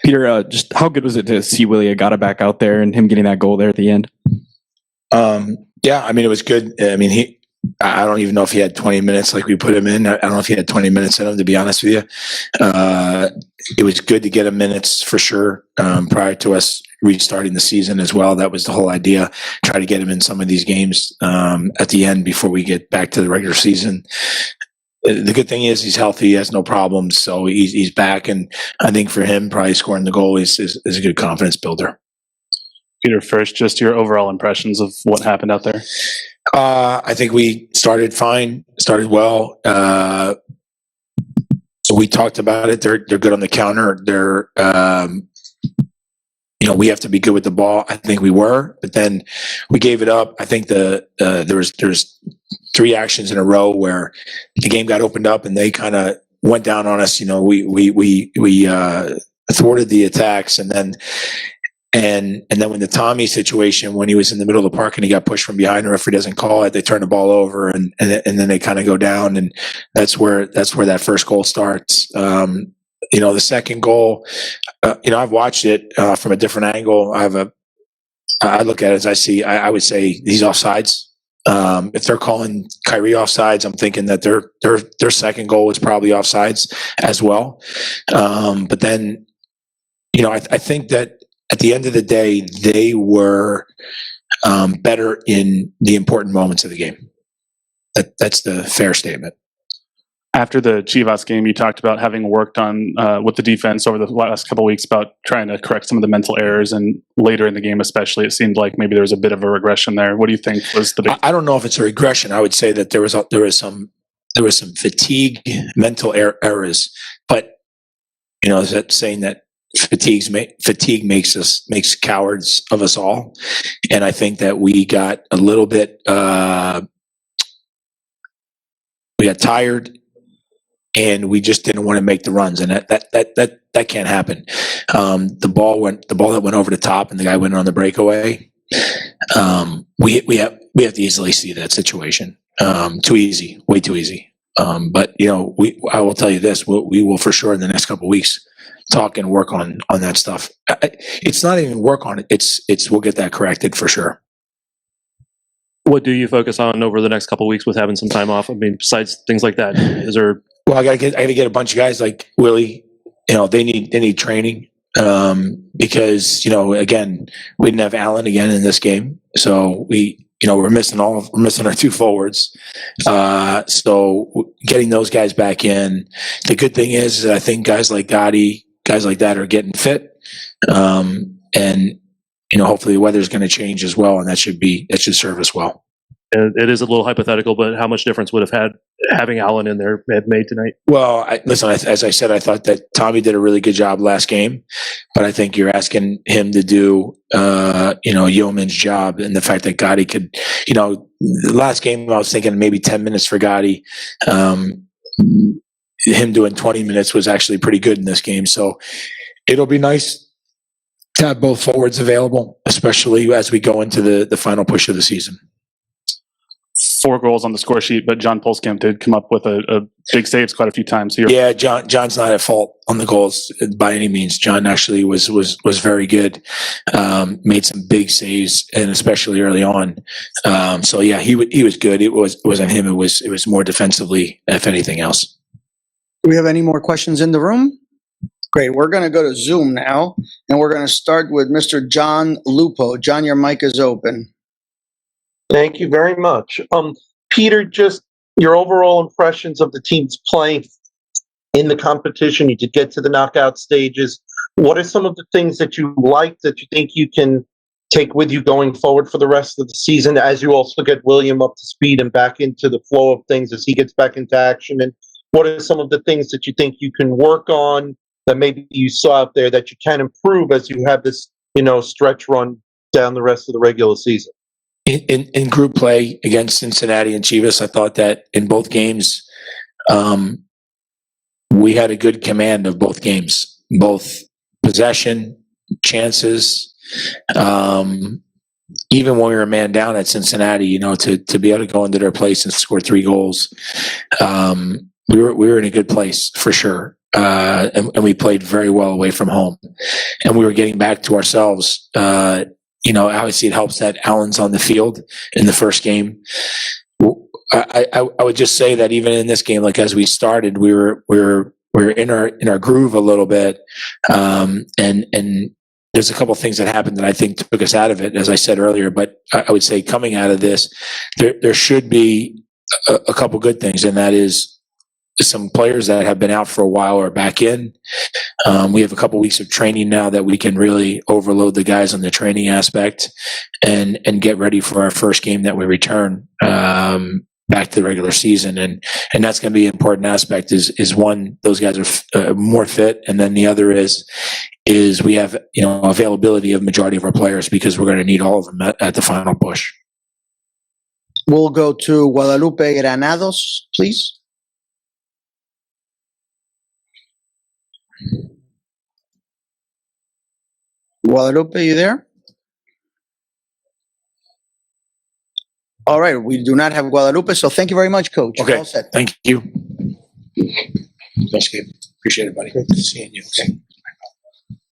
Peter, just how good was it to see Willie Agata back out there and him getting that goal there at the end? Yeah, I mean, it was good. I mean, I don't even know if he had 20 minutes like we put him in. I don't know if he had 20 minutes in him, to be honest with you. It was good to get him minutes for sure prior to us restarting the season as well. That was the whole idea, try to get him in some of these games at the end before we get back to the regular season. The good thing is he's healthy, he has no problems, so he's back. And I think for him, probably scoring the goal is a good confidence builder. Peter, first, just your overall impressions of what happened out there. I think we started fine, started well. So we talked about it. They're good on the counter. They're we have to be good with the ball. I think we were, but then we gave it up. I think there was 3 actions in a row where the game got opened up and they kind of went down on us. We thwarted the attacks, and then when the Tommy situation, when he was in the middle of the park and he got pushed from behind, the referee doesn't call it, they turn the ball over, and then they kind of go down, and that's where that first goal starts. The second goal, I've watched it from a different angle. I look at it as I would say he's offsides. If they're calling Kyrie offsides, I'm thinking that their second goal was probably offsides as well. But then, I think that at the end of the day, they were better in the important moments of the game. That's the fair statement. After the Chivas game, you talked about having worked on with the defense over the last couple of weeks about trying to correct some of the mental errors, and later in the game especially, it seemed like maybe there was a bit of a regression there. What do you think was the big... I don't know if it's a regression. I would say that there was some fatigue, mental errors, but is that saying that fatigue makes cowards of us all? And I think that we got a little bit we got tired, and we just didn't want to make the runs, and that can't happen. The ball that went over the top, and the guy went on the breakaway. We have to easily see that situation. Too easy, way too easy. But I will tell you this: we will for sure in the next couple of weeks talk and work on that stuff. It's not even work on it. It's we'll get that corrected for sure. What do you focus on over the next couple of weeks with having some time off? I mean, besides things like that, is there? Well, I gotta get a bunch of guys like Willie. They need training because again, we didn't have Allen again in this game, so we're missing our 2 forwards. So getting those guys back in. The good thing is that I think guys like Gotti, guys like that are getting fit, and hopefully the weather's going to change as well, and that should serve us well. It is a little hypothetical, but how much difference would having Allen in there have made tonight? Well, listen, as I said, I thought that Tommy did a really good job last game, but I think you're asking him to do, yeoman's job, and the fact that Gotti could, the last game I was thinking maybe 10 minutes for Gotti. Him doing 20 minutes was actually pretty good in this game. So it'll be nice to have both forwards available, especially as we go into the final push of the season. 4 goals on the score sheet, but John Polskamp did come up with a big saves quite a few times here. Yeah, John's not at fault on the goals by any means. John actually was very good, made some big saves, and especially early on. So yeah, he was good. It wasn't him. It was more defensively, if anything else. Do we have any more questions in the room? Great. We're going to go to Zoom now, and we're going to start with Mr. John Lupo. John, your mic is open. Thank you very much. Peter, just your overall impressions of the team's play in the competition. You did get to the knockout stages. What are some of the things that you like that you think you can take with you going forward for the rest of the season, as you also get William up to speed and back into the flow of things as he gets back into action? And what are some of the things that you think you can work on that maybe you saw out there that you can improve as you have this, stretch run down the rest of the regular season? In group play against Cincinnati and Chivas, I thought that in both games, we had a good command of both games, both possession, chances. Even when we were a man down at Cincinnati, to be able to go into their place and score 3 goals, we were in a good place for sure. and we played very well away from home. And we were getting back to ourselves. Obviously it helps that Allen's on the field in the first game. I would just say that even in this game, like as we started, we were in our groove a little bit, and there's a couple of things that happened that I think took us out of it, as I said earlier. But I would say coming out of this, there should be a couple good things, and that is some players that have been out for a while are back in. We have a couple weeks of training now that we can really overload the guys on the training aspect and get ready for our first game that we return back to the regular season. And that's going to be an important aspect is one, those guys are more fit. And then the other is we have, availability of majority of our players because we're going to need all of them at the final push. We'll go to Guadalupe Granados, please. Guadalupe, you there? All right, we do not have Guadalupe, so thank you very much, Coach. Okay, All set. thank you. Thanks, Gabe. Appreciate it, buddy. Great to see you. Okay.